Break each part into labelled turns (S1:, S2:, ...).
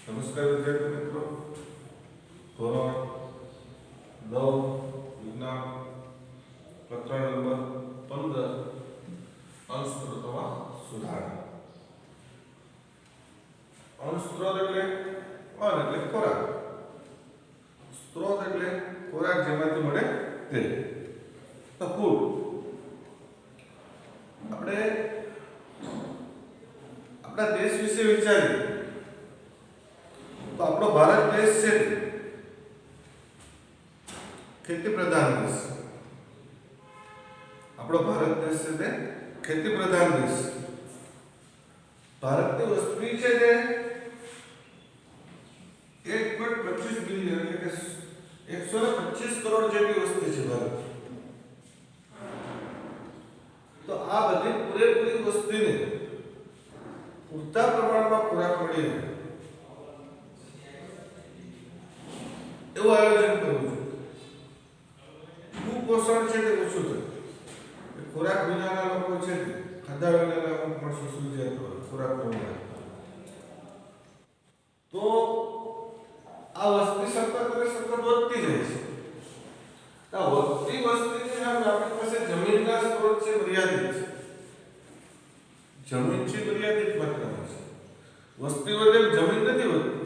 S1: નમસ્કાર વિદ્યાર્થી મિત્રો, ધોરણ 9 વિજ્ઞાન પ્રકરણ નંબર 15 અંશ સ્ત્રોતમાં સુધારણા. અંશ સ્ત્રોત એટલે ખોરાક. સ્ત્રોત એટલે ખોરાક જેમાંથી મળે તે. તો ફૂડ આપણે આપણા દેશ વિશે વિચારીએ તો આપણો ભારત દેશ છે ખેતી પ્રધાન દેશ. આપણો ભારત દેશ છે તે ખેતી પ્રધાન દેશ. ભારતની વસ્તી છે તે 1.25 બિલિયન એટલે કે 125 કરોડ જેટલી વસ્તી છે ભારત. તો આ બધી પૂરેપૂરી વસ્તીને પૂરતા પ્રમાણમાં ખોરાક મળી રહે એવું આયોજન કરવું જોઈએ. કુપોષણ છે તે ઓછું થાય. ખોરાક વિનાના લોકો છે તે ખાધા વિનાના અમુક માણસો સૂઈ જાય તો ખોરાક ન મળે તો આ વસ્તી સતત વધતી જાય છે. આ વધતી વસ્તીની સામે આપણી પાસે જમીનના સ્ત્રોત છે મર્યાદિત છે. જમીન છે મર્યાદિત માત્રામાં છે. વસ્તી વધે જમીન નથી વધતી.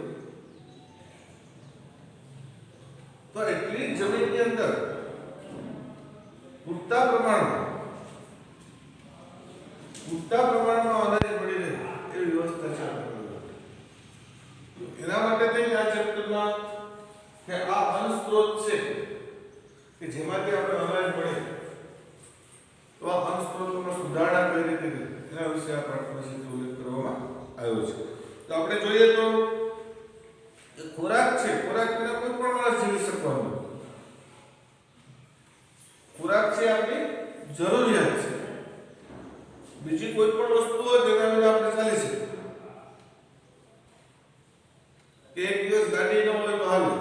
S1: તો એટલી જમીનની અંદર પૂરતા પ્રમાણમાં અનાજ મળી રહે એવી વ્યવસ્થા છે. એના માટે થઈને આ ચેપ્ટરમાં કે આ અંશ સ્ત્રોત છે કે જેમાંથી આપણે અનાજ મળે તો આ અંશ સ્ત્રોતોમાં સુધારણા કઈ રીતે કરી એના વિશે આ પાઠમાં ઉલ્લેખ કરવામાં આવ્યો છે. તો આપણે જોઈએ તો ખોરાક છે. ખોરાક વિના કોઈ પણ માણસ જીવી શકવાનો. ખોરાક છે આપણી જરૂરિયાત છે. બીજી કોઈ પણ વસ્તુ હોય જેના વિના આપણે ચાલી શકીએ. એક દિવસ ગાડી ન હોય તો હાલે.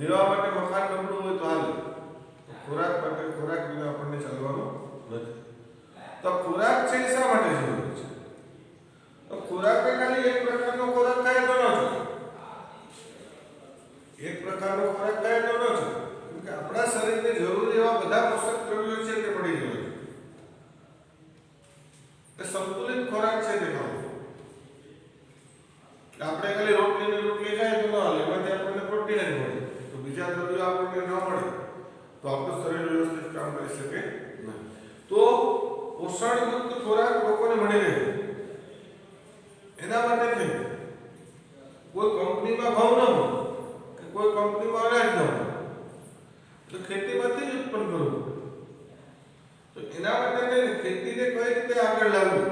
S1: રહેવા માટે મકાન નબળું હોય તો હાલે. ખોરાક વિના આપણને ચાલવાનું નથી. તો ખોરાક છે એ શા માટે જરૂરી છે? તો ખોરાક ખાલી એક પ્રકારનો ખોરાક ખાય તો ન ચાલે. એક પ્રકારનો ખોરાક ખાય તો ન ચાલે. કેમ કે આપણા શરીરને જરૂરી એવા બધા પોષક દ્રવ્યો છે તે મળી જોઈએ. તે સંતુલિત ખોરાક છે તે ખાવો. આપણે ખાલી રોટલી ખાય તો ન હાલે. એમાંથી આપણને પ્રોટીન જ મળે. તો બીજા દ્રવ્યો આપણને ન મળે તો આપણું શરીર વ્યવસ્થિત કામ કરી શકે નહીં. તો પોષણયુક્ત ખોરાક લોકોને મળી રહે એના માટે થઈ કોઈ કંપનીમાં ઘઉં ન મળે કે કોઈ કંપનીમાં અનાજ ન મળે તો ખેતીમાંથી જ ઉત્પન્ન કરવું. તો એના માટે થઈને ખેતીને કઈ રીતે આગળ લાવવું,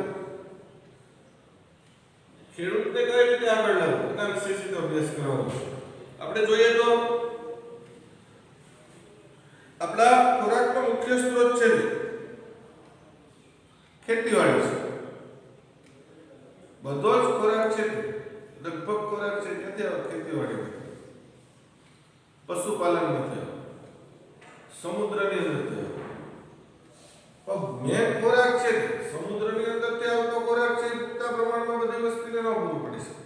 S1: ખેડૂતને કઈ રીતે આગળ લાવવું એના વિશે સીધો અભ્યાસ કરવાનો છે. આપણે જોઈએ તો આપણા ખોરાકનો મુખ્ય સ્ત્રોત છે ખેતીવાડી છે. બધો જ ખોરાક છે લગભગ ખોરાક છે ક્યાંથી આવે? ખેતીવાડી, પશુપાલનમાંથી આવે, સમુદ્રની અંદરથી આવે. પણ મેન ખોરાક છે સમુદ્રની અંદરથી આવતો ખોરાક છે પૂરતા પ્રમાણમાં બધી વસ્તીને ન પૂરું પડી શકે.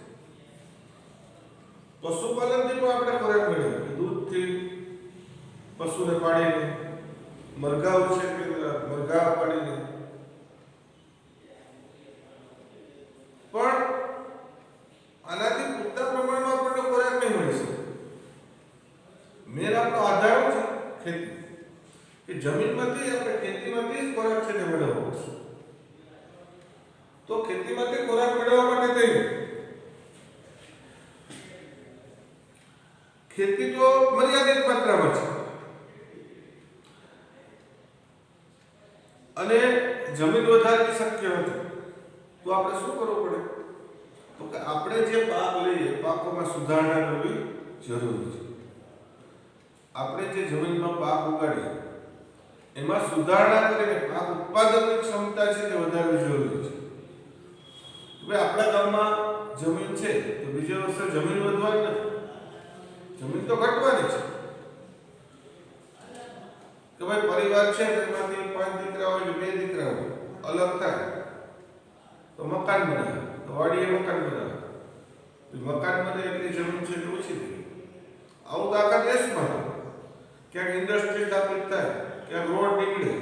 S1: પશુપાલનથી પણ આપણે ખોરાક મેળવીએ. દૂધથી પશુને પાડીને, મરઘાઓ છે કે મરઘા પાડીને. પણ આનાથી પૂરતા પ્રમાણમાં આપણને ખોરાક નહીં મળી શકે. મેન આપણો આધાર છે ખેતી. કે જમીનમાંથી આપણે ખેતીમાંથી જ ખોરાક છે તે મેળવવો પડશે. તો ખેતીમાંથી ખોરાક મેળવવા માટે થઈને ખેતી તો મર્યાદિત માત્રામાં છે અને જમીન વધારવી શક્ય નથી. તો આપણે શું કરવું પડે? તો કે આપણે જે પાક લઈએ પાકોમાં સુધારણા કરવી જરૂરી છે. આપણે જે જમીનમાં પાક ઉગાડીએ એમાં સુધારણા કરીને પાક ઉત્પાદનની ક્ષમતા છે તે વધારવી જરૂરી છે. હવે આપણા ગામમાં જમીન છે તો બીજે વર્ષે જમીન વધવાની નથી, જમીન તો ઘટવાની છે. કે ભાઈ પરિવાર છે તેમાંથી 5 દીકરા હોય કે 2 દીકરા હોય અલગ થાય તો મકાન બને. વાડીએ મકાન બનાવે, મકાન બને એટલી જમીન છે તે ઓછી થઈ. આવું તો આખા દેશમાં ક્યાંક ઇન્ડસ્ટ્રી સ્થાપિત થાય, ક્યાંક રોડ નીકળે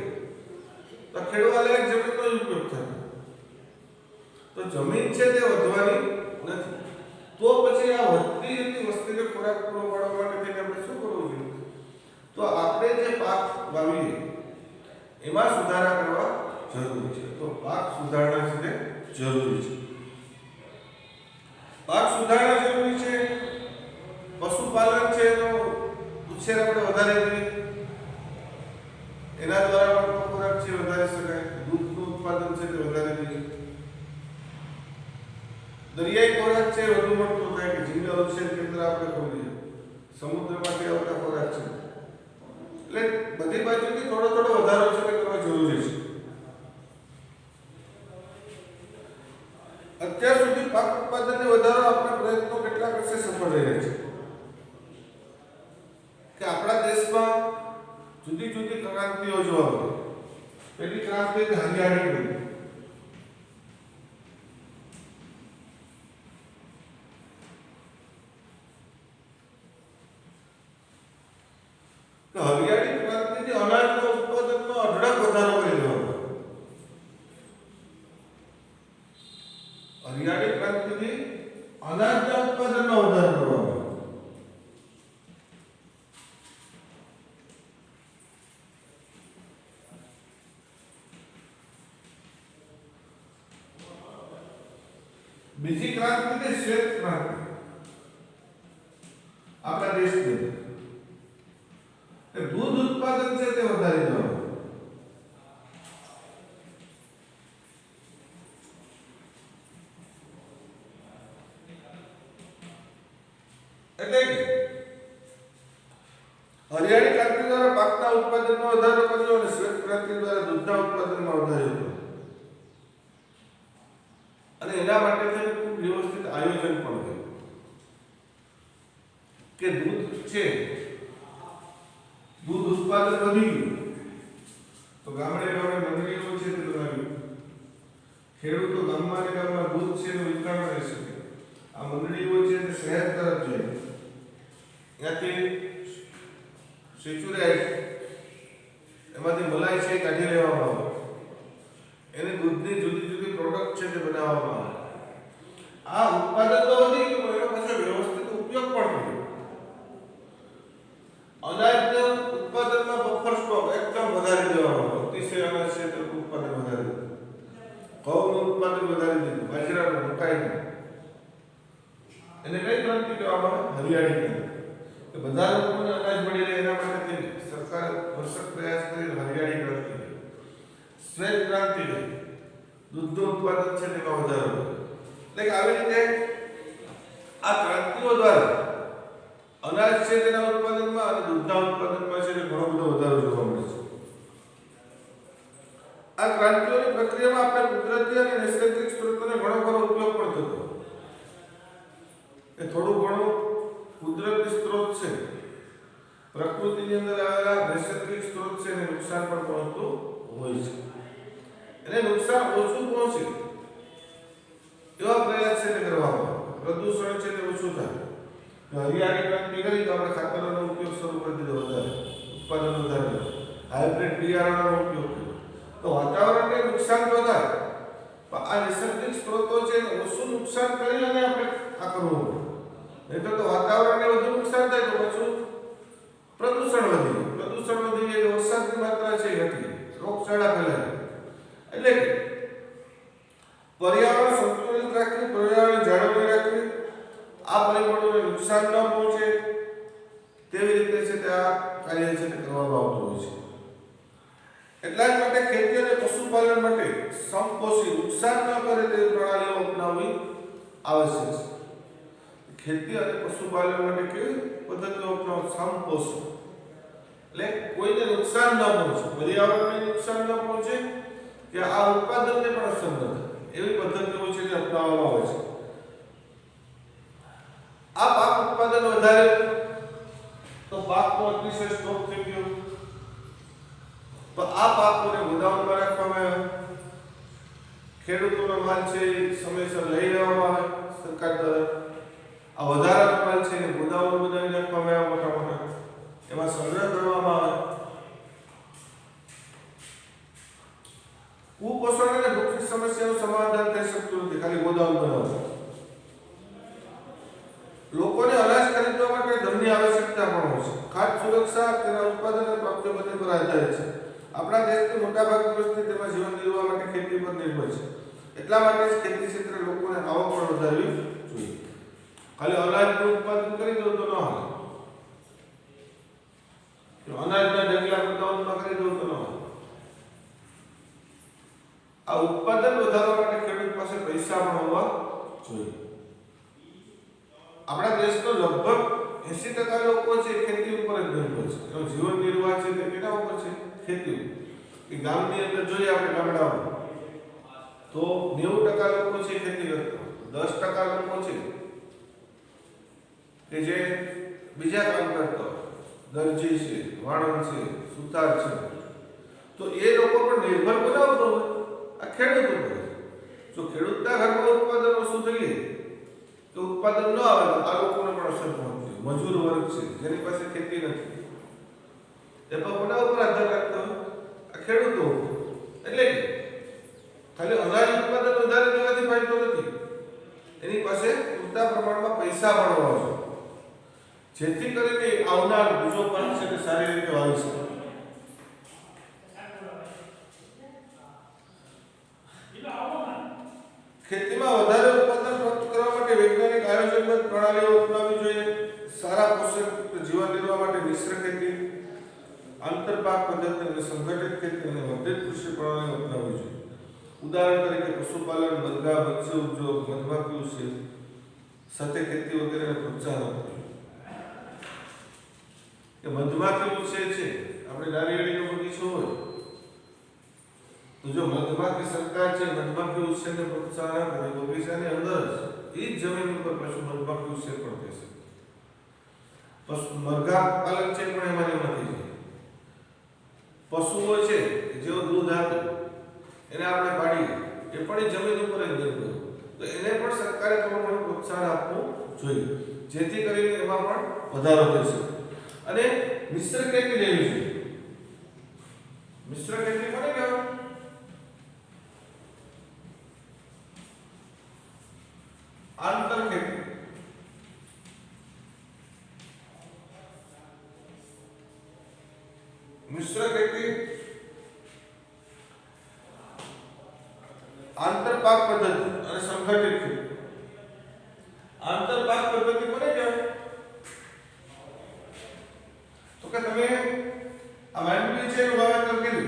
S1: તો ખેડવા લાયક જમીનનો જ ઉપયોગ થાય. તો જમીન છે તે વધવાની નથી. તો પછી આ વધતી જતી વસ્તીને ખોરાક પૂરો પાડવા માટે થઈને આપણે શું કરવું જોઈએ? તો આપણે જે પાક વાવીએ એમાં સુધારા કરવા જરૂરી છે. તો પાક સુધારણા છે તે જરૂરી છે. પાક સુધારણા જરૂરી છે. પશુપાલન છે એનો ઉછેર આપણે વધારે કરીએ, એના દ્વારા પણ ખોરાક છે વધારી શકાય. દૂધનું ઉત્પાદન છે તે વધારે કરીએ. દરિયાઈ ખોરાક છે વધુ મળતો થાય કે ઝીંગા ઉછેર કેન્દ્ર આપણે ખોલીએ, સમુદ્રમાંથી આવતા ખોરાક છે. એટલે બધી બાજુથી થોડો થોડો વધારો છે તે કરવા જરૂરી છે. અત્યાર સુધી પાક ઉત્પાદનને વધારો આપણા પ્રયત્નો કેટલા વર્ષે સફળ રહ્યા છે કે આપણા દેશમાં જુદી જુદી ક્રાંતિઓ જોવા મળે. પહેલી ક્રાંતિ હરિયાળી ક્રાંતિ. હરિયાળી ક્રાંતિથી અનાજના ઉત્પાદનમાં અઢળક વધારો કરી દેવામાં. હરિયાળી ક્રાંતિથી અનાજના ઉત્પાદનમાં વધારો કરવામાં. બીજી ક્રાંતિ છે શ્વેત ક્રાંતિ. આપણા દેશની દૂધ ઉત્પાદન છે તે વધારી દેવાનું. એટલે હરિયાળી ક્રાંતિ દ્વારા પાકના ઉત્પાદનમાં વધારો કર્યો અને શ્વેત ક્રાંતિ દ્વારા દૂધના ઉત્પાદનમાં વધારો કર્યો. અને એના માટે થઈને ખૂબ વ્યવસ્થિત આયોજન પણ કર્યું કે દૂધ છે, દૂધ ઉત્પાદન વધી ગયું તો ગામડે ગામડે મંડળીઓ છે તે બનાવી, ખેડૂતો ગામમાં દૂધ છે એનું વિતરણ કરી શકે. આ મંડળીઓ છે તે શહેર તરફ જાય, ત્યાંથી સેચ્યુરાઇઝ એમાંથી મલાઈ છે કાઢી લેવામાં આવે, એને દૂધની જુદી જુદી પ્રોડક્ટ છે તે બનાવવામાં આવે. આ ઉત્પાદન તો વધી ગયું, એનો પછી વ્યવસ્થિત ઉપયોગ પણ કર્યો. અનાજના ઉત્પાદનમાં બફર સ્ટોક એકદમ વધારી દેવામાં આવ્યો. અતિશય અનાજ છે તે ઉત્પાદન વધારી દીધું, ઘઉંનું ઉત્પાદન વધારી દીધું, બાજરાનું, મકાઈનું. એને કઈ ક્રાંતિ કહેવામાં આવે? હરિયાળી ક્રાંતિ. કે બધા લોકોને અનાજ મળી રહે એના માટે થઈને સરકાર ભરસક પ્રયાસ કરી હરિયાળી ક્રાંતિ કરી. શ્વેત ક્રાંતિ કરી, દૂધનું ઉત્પાદન છે તેમાં વધારો કર્યો. એટલે કે આવી રીતે આ ક્રાંતિઓ દ્વારા અનાજ છે તેના ઉત્પાદનમાં અને દૂધના ઉત્પાદનમાં છે તે ઘણો બધો વધારો જોવા મળે છે. આ ક્રાંતિઓની પ્રક્રિયામાં આપણે કુદરતી અને નૈસર્ગિક સ્ત્રોતોને ઘણો ખરો ઉપયોગ પણ થતો. એ થોડું ઘણું કુદરતી સ્ત્રોત છે, પ્રકૃતિની અંદર આવેલા નૈસર્ગિક સ્ત્રોત છે એને નુકસાન પણ પહોંચતું હોય છે. એને નુકસાન ઓછું પહોંચે એવા પ્રયાસ છે તે કરવામાં આવે. પ્રદૂષણ છે તે ઓછું થાય. હરિયાળી ક્રાંતિ કરી તો આપણે ખાતરોનો ઉપયોગ શરૂ કરી દીધો, વધારે ઉત્પાદન વધારે, હાઇબ્રિડ બિયારણનો ઉપયોગ કર્યો તો વાતાવરણને નુકસાન તો થાય પણ આ નૈસર્ગિક સ્ત્રોતો છે ઓછું નુકસાન કરી અને આપણે આ કરવું પડે. નહીં તો વાતાવરણને વધુ નુકસાન થાય તો પાછું પ્રદૂષણ વધી જાય. પ્રદૂષણ વધી જાય તો વરસાદની માત્રા છે ઘટી, રોગચાળા ફેલાય. એટલે કે પર્યાવરણ સંતુલિત રાખવી, પર્યાવરણ જાળવણી રાખવી, આ પરિબળોને નુકસાન ન પહોંચે તેવી રીતે છે તે આ કાર્ય છે તે કરવામાં આવતું હોય છે. એટલા જ માટે ખેતી અને પશુપાલન માટે સમપોષી, નુકસાન ન કરે તેવી પ્રણાલીઓ અપનાવવી આવશ્યક છે. ખેતી અને પશુપાલન માટે કેવી પદ્ધતિઓ અપનાવવી? સમપોષી, એટલે કોઈને નુકસાન ન પહોંચે, પર્યાવરણને નુકસાન ન પહોંચે કે આ ઉત્પાદનને પણ અસર ન થાય એવી પદ્ધતિઓ છે જે અપનાવવામાં આવે છે. આ પાક ઉત્પાદન વધારે તો પાકનો અતિશય સ્ટોક થઈ ગયો તો આ પાકોને ગોદામમાં રાખવામાં આવ્યા. ખેડૂતોનો માલ છે સમયસર લઈ લેવા સરકાર દ્વારા આ વધારાનો માલ છે ને ગોદામો બનાવી નાખવામાં આવે મોટા મોટા, એમાં સંગ્રહ કરવામાં આવે. કુપોષણ અને ભૂખની સમસ્યાનું સમાધાન થઈ શકતું નથી ખાલી ગોદામ બનાવવા. લોકોને અનાજ ખરીદવા માટે ધનની આવશ્યકતા પણ હોય છે. ખાદ્ય સુરક્ષા તેના ઉત્પાદન અને પ્રાપ્તિ બંને પર આધારિત છે. આપણા દેશની મોટાભાગની વસ્તી તેમાં જીવન નિર્વાહ માટે ખેતી પર નિર્ભર છે. એટલા માટે જ ખેતી ક્ષેત્રે લોકોને આવક પણ વધારવી જોઈએ. ખાલી અનાજનું ઉત્પાદન કરી દો તો ન હાલે, અનાજના ઢગલા ગોદામમાં કરી દો તો ન હાલે. આ ઉત્પાદન વધારવા માટે ખેડૂત પાસે પૈસા પણ હોવા જોઈએ. આપણા દેશનો લગભગ 80% લોકો છે ખેતી ઉપર જ નિર્ભર છે. એનો જીવન નિર્વાહ છે તે કેના ઉપર છે? ખેતી ઉપર. કે ગામની અંદર જોઈએ આપણે ગામડામાં તો 90% લોકો છે ખેતી કરતા, 10% લોકો છે કે જે બીજા કામ કરતા હોય, દરજી છે, વાણંદ છે, સુતાર છે, તો એ લોકો પણ નિર્ભર બનાવતો હોય આ ખેડૂત ઉપર. જો ખેડૂતના ઘરમાં ઉત્પાદન ઓછું થઈ તો ઉત્પાદન ન આવે તો આ લોકોને પણ અસર પહોંચે. મજૂર વર્ગ છે જેની પાસે ખેતી નથી એ પણ કોના ઉપર આધાર રાખતો હોય? આ ખેડૂતો ઉપર. એટલે કે ખાલી અનાજ ઉત્પાદન વધારે દેવાથી ફાયદો નથી, એની પાસે પૂરતા પ્રમાણમાં પૈસા પણ હોવા જોઈએ જેથી કરીને આવનાર બીજો પાક છે તે સારી રીતે વાવી શકે. ખેતીમાં વધારે ઉત્પાદન પ્રાપ્ત કરવા માટે વૈજ્ઞાનિક આયોજનબદ્ધ પ્રણાલીઓ અપનાવવી જોઈએ. સારા પોષક જીવન નિર્વાહ માટે મિશ્ર ખેતી, આંતરપાક પદ્ધતિ અને સંગઠિત ખેતી અને વર્ધિત કૃષિ પ્રણાલીઓ અપનાવવી જોઈએ. ઉદાહરણ તરીકે પશુપાલન, મરઘા, મત્સ્ય ઉદ્યોગ, મધમાખી ઉછેર, સાથે ખેતી વગેરેને પ્રોત્સાહન આપવું જોઈએ. કે મધમાખી ઉછેર છે, આપણે નારિયેળીનો બગીચો હોય તો જો મધમાખી સરકાર છે મધમાખી ઉછેરને પ્રોત્સાહન આપે તો બગીચાની અંદર જ એ જ જમીન ઉપર પાછું મધમાખી ઉછેર પણ થઈ શકે. મરઘા પાલન છે પણ એમાં નથી જાય. પશુઓ છે જેઓ દૂધ આપે એને આપણે પાડીએ એ પણ એ જમીન ઉપર જ નિર્ભર, તો એને પણ સરકારે થોડું ઘણું પ્રોત્સાહન આપવું જોઈએ જેથી કરીને એમાં પણ વધારો થઈ શકે. અને મિશ્ર ખેતી લેવી જોઈએ. મિશ્ર ખેતી કોને કહેવાય? આંતર ખેતી. મિશ્ર ખેતી આંતર પાક પદ્ધતિ અને સંગઠિત ખેતી. આંતર પાક પદ્ધતિ કોને કહેવાય? તો કે તમે આ માંડવી છે એનું વાવેતર કર્યું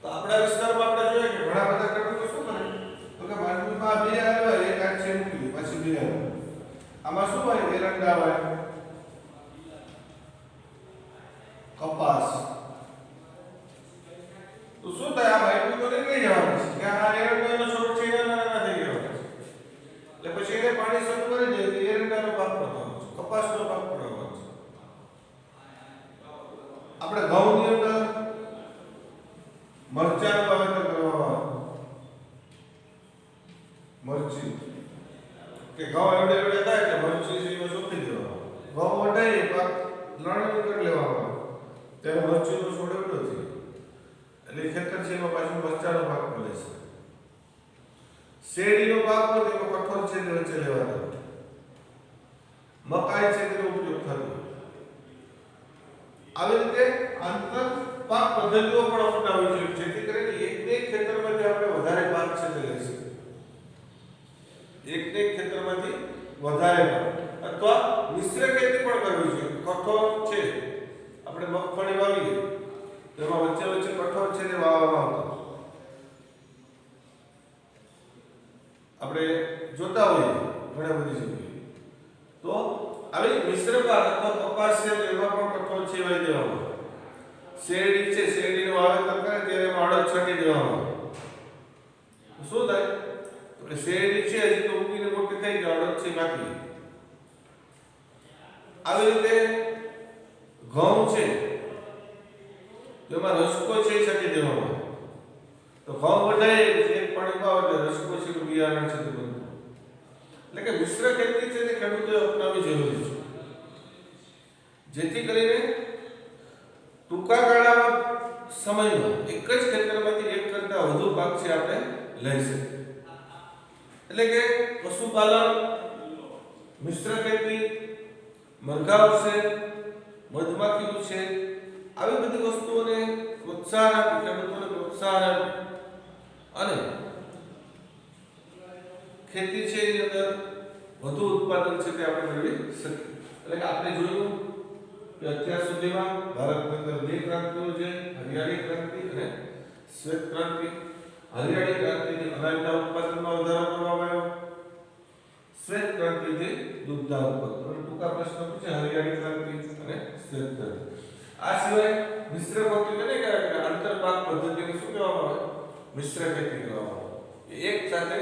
S1: તો આપણા વિસ્તારમાં આપણે જોઈએ કે ઘણા બધા ખેડૂતો શું કરે તો કે માંડવીમાં બિયારણ હોય એક આંખ છે મૂકી પછી બિયારણ આમાં શું હોય? એરંડા હોય, કપાસ. તો શું થાય? આ માંડવી તો નીકળી જવાની છે કે આ એરંડાનો છોડ છે એના નાના થઈ ગયો છે એટલે પછી એને પાણી શરૂ કરી દે તો એરંડાનો પાક પડવાનો છે, કપાસનો પાક પડવાનો છે. આપણે ઘઉંની અંદર મરચાનું વાવેતર કરવામાં આવે. મરચી કે ઘઉં એવડે એવડે થાય એટલે મરચી છે એ સોંપી દેવામાં. ઘઉં વટાઈ પાક લણણી કરી લેવામાં આવે ત્યારે મરચીનો છોડ એવડો થઈ એટલે ખેતર છે એમાં પાછું મરચાનો પાક મળે છે. શેરડીનો પાક હોય તેમાં કઠોળ છે તે વચ્ચે લેવાનો. મકાઈ છે તેનો ઉપયોગ થતો. આવી રીતે આંતર પાક પદ્ધતિઓ પણ અપનાવવી જોઈએ જેથી કરીને એક ખેતરમાંથી આપણે વધારે પાક છે તે લઈ શકીએ. એક ખેતરમાંથી વધારે પાક અથવા મિશ્ર ખેતી પણ કરવી જોઈએ. કઠોળ છે આપણે મગફળી વાવીએ તો એમાં વચ્ચે વચ્ચે કઠોળ છે તે વાવવામાં આવતો આપણે જોતા હોઈએ ઘણા બધી જગ્યાએ. તો આવી મિશ્ર પાક અથવા કપાસ છે એમાં પણ કઠોળ છે વાવી દેવામાં. શેરડી છે શેરડીનું વાવેતર કરે ત્યારે એમાં અડદ છાંટી દેવામાં. શું થાય તો કે શેરડી છે હજી તો ઉગીને મોટી થઈ ગઈ, અડદ છે બાકી. આવી રીતે ઘઉં છે તેમાં રસકો છે છાંટી દેવામાં. તો ઘઉં વઢાય એક પાણી પાવ એટલે રસ પછીનું બિયારણ છે તે બનતું. એટલે કે મિશ્ર ખેતી છે તે ખેડૂતોએ અપનાવવી જરૂરી છે, જેથી કરીને ટૂંકા ગાળામાં સમયમાં એક જ ખેતરમાંથી એક કરતા વધુ પાક છે આપણે લઈ શકીએ. એટલે કે પશુપાલન, મિશ્ર ખેતી, મરઘાઓ છે, મધમાખીઓ છે, આવી બધી વસ્તુઓને પ્રોત્સાહન આપી, ખેડૂતોને પ્રોત્સાહન આપી અને ખેતી છે એની અંદર વધુ ઉત્પાદન છે તે આપણે મેળવી શકીએ. એટલે કે આપણે જોયું કે અત્યાર સુધીમાં ભારતની અંદર બે ક્રાંતિઓ છે, હરિયાળી ક્રાંતિ અને શ્વેત ક્રાંતિ. હરિયાળી ક્રાંતિથી અનાજના ઉત્પાદનમાં વધારો કરવામાં આવ્યો, શ્વેત ક્રાંતિથી દૂધના ઉત્પાદન. ટૂંકા પ્રશ્ન પૂછે હરિયાળી ક્રાંતિ અને શ્વેત ક્રાંતિ. આ સિવાય મિશ્ર ખેતી એટલે કે આંતરપાક પદ્ધતિને શું કહેવામાં આવે? મિશ્ર ખેતી કહેવામાં આવે. એક સાથે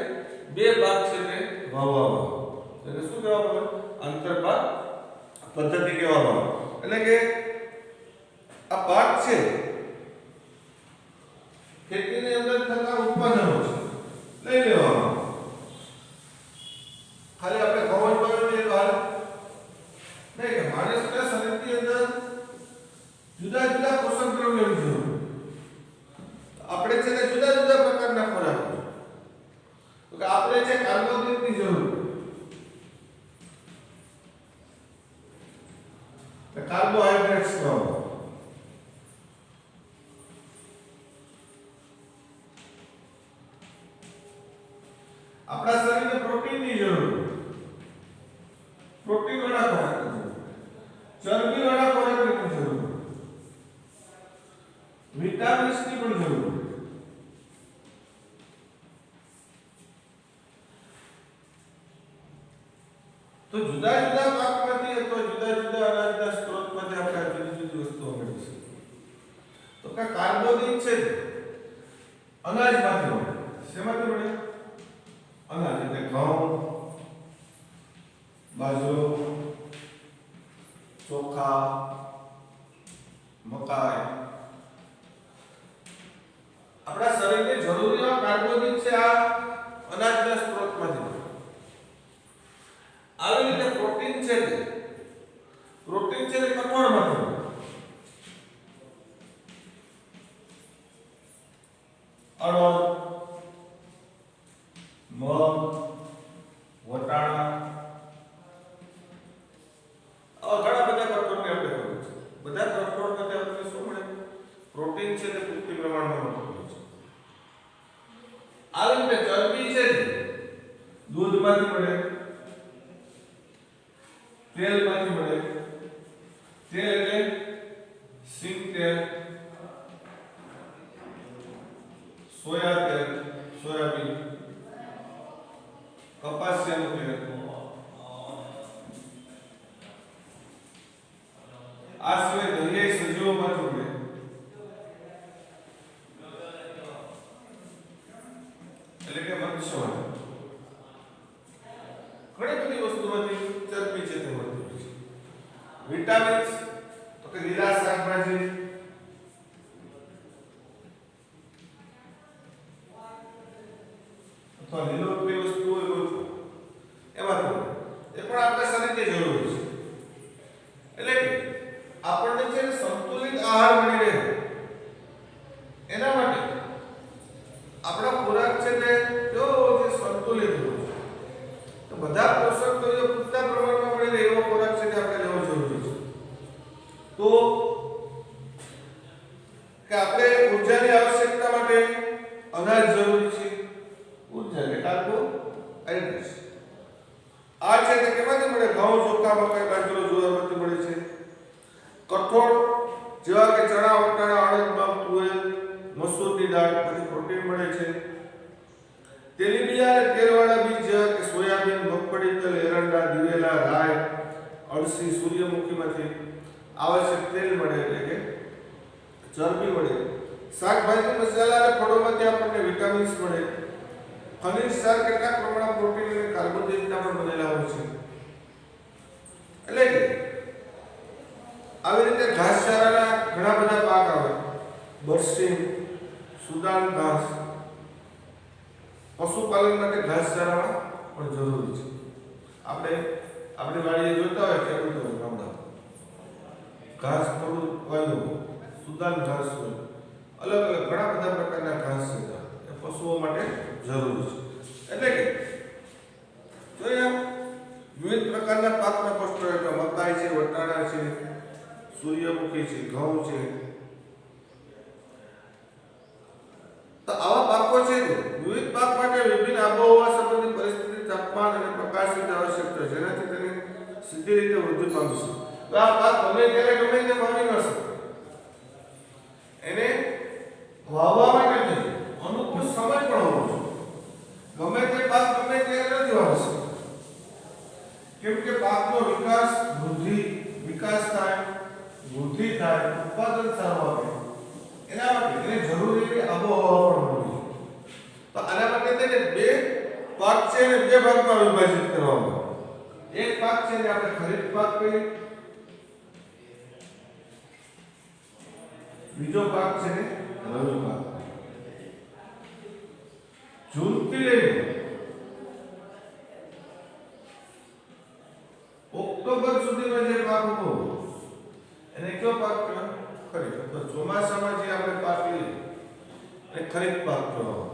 S1: બે પાક છે તે વાવવામાં આવે, એને શું કહેવામાં આવે? આંતરપાક પદ્ધતિ કહેવામાં આવે. એટલે કે આ પાક છે ખેતીની અંદર થતા ઉત્પાદનો છે લઈ લેવામાં. ખાલી આપણે ઘઉં જ વાવીએ તો હાલે નહીં, કે માણસના શરીરની અંદર જુદા જુદા પોષક દ્રવ્યોની જરૂર. આપણે છે ને જુદા જુદા પ્રકારના ખોરાક છે. તો કે આપણે છે કાર્બોહાઈડ્રેટની જરૂર. કાર્બોહાઈડ્રેટ્સ નો આપણા શરીરને પ્રોટીનની જરૂર. પ્રોટીન વાળા ખોરાકની જરૂર, ચરબી વાળા ખોરાકની જરૂર, વિટામિન્સની પણ જરૂર. તો જુદા જુદા પાકમાંથી અથવા જુદા જુદા અનાજના સ્ત્રોતમાંથી આપણે જુદી જુદી વસ્તુઓ મેળવી શકીએ. તો કે કાર્બોહાઈડ્રેટ છે અનાજમાંથી મળે. શેમાંથી મળે? અનાજ એટલે ઘઉં, બાજરો, ચોખા, મકાઈ. આપણા શરીરને જરૂરી એવા કાર્બોહાઈડ્રેટ છે આ અનાજના સ્ત્રોતમાંથી મળે. આવી રીતે પ્રોટીન છે તે કઠોળમાંથી મળે. અડદ, મગ, વટાણા, આવા ઘણા બધા કઠોળને આપણે ખબર છે. બધા કઠોળમાંથી આપણને શું મળે? પ્રોટીન છે તે પૂરતી પ્રમાણમાં મળતું હોય છે. આવી રીતે ચરબી છે દૂધમાંથી મળે, તેલમાંથી મળે. તેલ એટલે સિંગ તેલ, સોયા તેલ, સોયાબીન, કપાસિયાનું તેલ. આ સિવાય દરિયાઈ સજીવોમાંથી મળે. એટલે કે મત્સ્યમાંથી. ઘણી બધી વસ્તુમાંથી ચરબી છે તે મળતી હોય છે. વિટામિન્સ તો કે લીલા શાકભાજી, અથવા લીલોતરી વસ્તુઓ એમાંથી એ પણ આપણા શરીરને જરૂર છે. એટલે કે આપણને છે સંતુલિત આહાર મળી રહે એના માટે આપણા ખોરાક છે તે જો સંતુલિત હોય, તો બધા પોષક તત્વો પૂરતા પ્રમાણમાં મળે એવો ખોરાક છે તે આપણે લેવો જરૂરી છે. તો કે આપણે ઊર્જાની આવશ્યકતા માટે અનાજ જરૂરી છે. ઊર્જા એટલે કાર્બોહાઈડ્રેટ્સ. આ છે તે કેમાંથી મળે? ઘઉં, ચોખા, મકાઈ, બાજરો, જુવારમાંથી મળે છે. કઠોળ જેવા કે ચણા, વટાણા, અડદ, મગ, તુવેર, મસૂરની દાળ માંથી પ્રોટીન મળે છે. તેલીબિયા અને તેલવાળા બીજ જેવા કે સોયાબીન, મગફળી, તલ, એરંડા, દિવેલા, રાય, અળસી, સૂર્યમુખીમાંથી આવશ્યક તેલ મળે એટલે કે ચરબી મળે. શાકભાજી, મસાલા અને ફળોમાંથી આપણને વિટામિન્સ મળે. ખનિજ ક્ષાર કેટલાક પ્રમાણમાં પ્રોટીન અને કાર્બોહાઈડ્રેટના પણ બનેલા હોય છે. એટલે કે આવી રીતે ઘાસચારાના ઘણા બધા પાક આવે. બરસીમ, સુદાન ઘાસ, પશુપાલન માટે ઘાસચારા પણ જરૂરી છે. આપણે આપણી વાડીએ જોતા હોય ખેડૂતો ગામડા ઘાસ થોડું વાવ્યું, સુદાન ઘાસ હોય, અલગ અલગ ઘણા બધા પ્રકારના ઘાસ છે એ પશુઓ માટે જરૂરી છે. એટલે કે જો અહીંયા વિવિધ પ્રકારના પાકના પોસ્ટર એટલે મકાઈ છે, વટાણા છે, સૂર્યમુખી છે, ઘઉં છે, તો આવા પાકો છે વિવિધ પાક માટે વિભિન્ન આબોહવા સંબંધિત પરિસ્થિતિ, તાપમાન અને પ્રકાશની આવશ્યકતા છે જેનાથી તેની સીધી રીતે વૃદ્ધિ પામે છે. તો આ પાક ગમે ત્યારે ગમે તે વાવી ન શકે. એને વાવવા માટે નહીં, અનુકૂળ સમય પણ હોવો જોઈએ. ગમે તે પાક ગમે ત્યારે નથી વાવી શકે. કેમ કે પાકનો વિકાસ થાય, વૃદ્ધિ થાય, ઉત્પાદન સારું આવે, એના માટે એને જરૂરી આબોહવા પણ હોવી જોઈએ. તો આના માટે તેને બે પાક છે અને બે ભાગમાં વિભાજિત કરવામાં આવે. એક પાક છે ને આપણે ખરીફ પાક કહીએ, બીજો પાક છે ને રવિ પાક. જૂનથી લઈને ઓક્ટોબર સુધીમાં જે પાક ઉભો એને કયો પાક કહેવાય? ખરીફ. તો ચોમાસામાં જે આપણે પાક લઈએ એને ખરીફ પાક કહેવાય.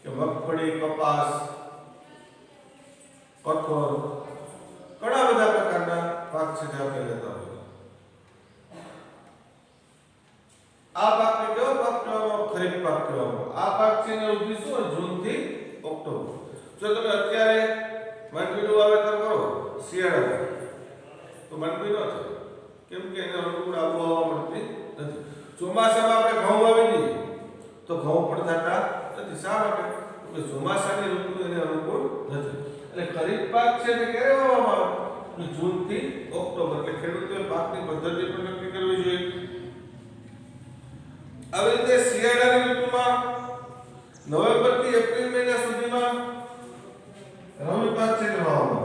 S1: કે મગફળી, કપાસ, કઠોળ, ઘણા બધા પ્રકારના પાક છે જે આપણે લેતા હોઈએ. આ પાકને કેવો પાક કહેવામાં? ખરીફ પાક કહેવામાં. આ પાક છે ને ઉગી શું જૂનથી ઓક્ટોબર. જો તમે અત્યારે માંડવીનું વાવેતર કરો શિયાળામાં તો માંડવી ન થાય. કેમ કે એને અનુકૂળ આબોહવા મળતી નથી. ચોમાસામાં આપણે ઘઉં વાવી દઈએ તો ઘઉં પણ થતા નથી. શા માટે? કે ચોમાસાની ઋતુ એને અનુકૂળ નથી. એટલે ખરીફ પાક છે તે ક્યારે વાવવામાં આવે? જૂનથી ઓક્ટોબર. એટલે ખેડૂતોએ પાકની પદ્ધતિ પણ નક્કી કરવી જોઈએ. આવી રીતે શિયાળાની ઋતુમાં નવેમ્બરથી એપ્રિલ મહિના સુધીમાં રવિ પાક છે તે વાવવામાં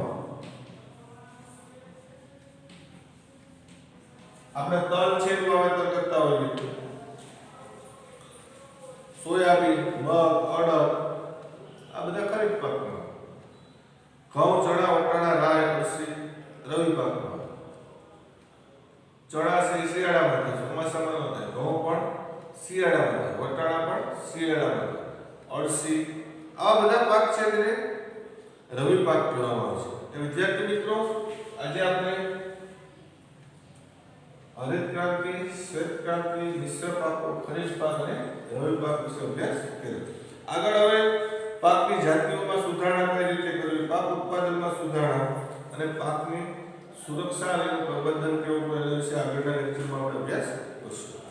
S1: આપણે તલ છે વાવેતર કરતા હોઈએ, સોયાબીન, મગ, અડદ, આ બધા ખરીફ પાકમાં. ઘઉં, ચણા, વટાણા, રાય, અળસી રવિ પાકમાં. ચણા છે શિયાળામાં થાય, ચોમાસામાં ન થાય. ઘઉં પણ શિયાળામાં થાય, વટાણા પણ શિયાળામાં થાય, અળસી, આવા બધા પાક છે તેને રવિ પાક કહેવામાં આવે છે. વિદ્યાર્થી મિત્રો, આજે આપણે હરિત ક્રાંતિ, શ્વેત ક્રાંતિ, મિશ્ર પાકો, ખરીફ પાક અને રવિ પાક વિશે અભ્યાસ કર્યો. આગળ હવે પાકની જાતિઓમાં સુધારણા કઈ રીતે કરવી, પાક ઉત્પાદનમાં સુધારણા અને પાકની સુરક્ષા અને પ્રબંધન કેવું એના વિશે આગળના લેક્ચરમાં આપણે અભ્યાસ કરીશું.